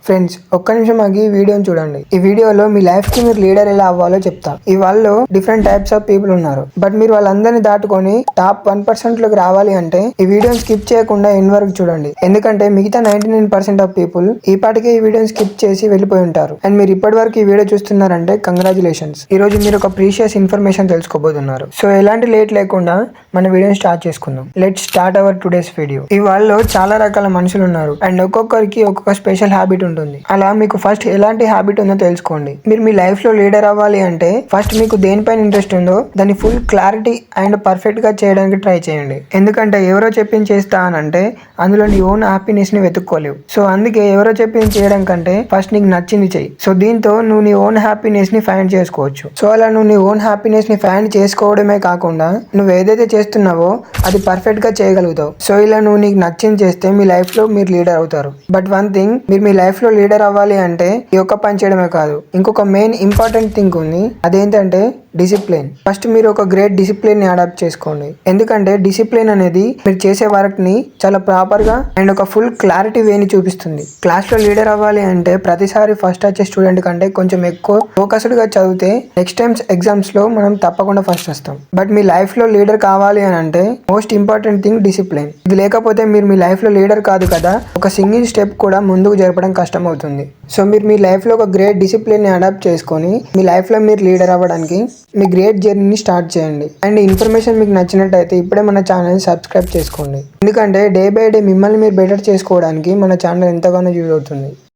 Friends ఒక్క నిమిషం ఆగి ఈ వీడియోని చూడండి. ఈ వీడియోలో మీ లైఫ్ కి మీరు లీడర్ ఎలా అవ్వాలో చెప్తా. ఈ వాళ్ళలో డిఫరెంట్ టైప్స్ ఆఫ్ పీపుల్ ఉన్నారు. బట్ మీరు వాళ్ళందరినీ దాటుకొని టాప్ 1% లోకి రావాలి అంటే ఈ వీడియోని స్కిప్ చేయకుండా ఎండ్ వరకు చూడండి. ఎందుకంటే మిగతా 99% ఆఫ్ పీపుల్ ఈ పాటికే ఈ వీడియోని స్కిప్ చేసి వెళ్ళిపోయి ఉంటారు. అండ్ మీరు ఇప్పటి వరకు ఈ వీడియో చూస్తున్నారంటే కంగ్రాచులేషన్స్. ఈ రోజు మీరు ఒక ప్రీషియస్ ఇన్ఫర్మేషన్ తెలుసుకోబోతున్నారు. సో ఎలాంటి లేట్ లేకుండా మన వీడియోని స్టార్ట్ చేసుకుందాం. Let's start our today's video. ఈ వాళ్ళలో చాలా రకాల మనుషులు ఉన్నారు అండ్ ఒక్కొక్కరికి ఒక్కొక్క స్పెషల్ హ్యాబిట్ ఉంటుంది. అలా మీకు ఫస్ట్ ఎలాంటి హ్యాబిట్ ఉందో తెలుసుకోండి. మీరు మీ లైఫ్ లో లీడర్ అవ్వాలి అంటే ఫస్ట్ మీకు దేనిపైన ఇంట్రెస్ట్ ఉందో దాన్ని ఫుల్ క్లారిటీ అండ్ పర్ఫెక్ట్ గా చేయడానికి ట్రై చేయండి. ఎందుకంటే ఎవరో చెప్పింది చేస్తా అని అంటే అందులో నీ ఓన్ హ్యాపీనెస్ ని వెతుక్కోలేవు. సో అందుకే ఎవరో చెప్పింది చేయడం కంటే ఫస్ట్ నీకు నచ్చింది చెయ్యి. సో దీంతో నువ్వు నీ ఓన్ హ్యాపీనెస్ ని ఫైండ్ చేసుకోవచ్చు. సో అలా నువ్వు నీ ఓన్ హ్యాపీనెస్ ని ఫైండ్ చేసుకోవడమే కాకుండా నువ్వు ఏదైతే చేస్తున్నావో అది పర్ఫెక్ట్ గా చేయగలుగుతావు. సో ఇలా నువ్వు నీకు నచ్చింది చేస్తే మీ లైఫ్ లో మీరు లీడర్ అవుతారు. బట్ వన్ థింగ్, మీరు మీ లైఫ్ లో లీడర్ అవ్వాలి అంటే ఈ ఒక్క పని చేయడమే కాదు, ఇంకొక మెయిన్ ఇంపార్టెంట్ థింగ్ ఉంది. అదేంటంటే డిసిప్లిన్. ఫస్ట్ మీరు ఒక గ్రేట్ డిసిప్లిన్ ని అడాప్ట్ చేసుకోండి. ఎందుకంటే డిసిప్లిన్ అనేది మీరు చేసే వర్క్ ని చాలా ప్రాపర్ గా అండ్ ఒక ఫుల్ క్లారిటీ వేని చూపిస్తుంది. క్లాస్ లో లీడర్ అవ్వాలి అంటే ప్రతిసారి ఫస్ట్ వచ్చే స్టూడెంట్ కంటే కొంచెం ఎక్కువ ఫోకస్డ్ గా చదివితే నెక్స్ట్ టైమ్స్ ఎగ్జామ్స్ లో మనం తప్పకుండా ఫస్ట్ వస్తాం. బట్ మీ లైఫ్ లో లీడర్ కావాలి అని అంటే మోస్ట్ ఇంపార్టెంట్ థింగ్ డిసిప్లిన్. ఇది లేకపోతే మీరు మీ లైఫ్ లో లీడర్ కాదు కదా, ఒక సింగిల్ స్టెప్ కూడా ముందుకు జరపడం కష్టం అవుతుంది. సో మీరు మీ లైఫ్ లో ఒక గ్రేట్ డిసిప్లిన్ ని అడాప్ట్ చేసుకొని మీ లైఫ్ లో మీరు లీడర్ అవ్వడానికి మీ గ్రేట్ జర్నీని స్టార్ట్ చేయండి. అండ్ ఇన్ఫర్మేషన్ మీకు నచ్చినట్టయితే ఇప్పుడే మన ఛానల్ సబ్స్క్రైబ్ చేసుకోండి. ఎందుకంటే డే బై డే మిమ్మల్ని మీరు బెటర్ చేసుకోవడానికి మన ఛానల్ ఎంతగానో యూజ్ అవుతుంది.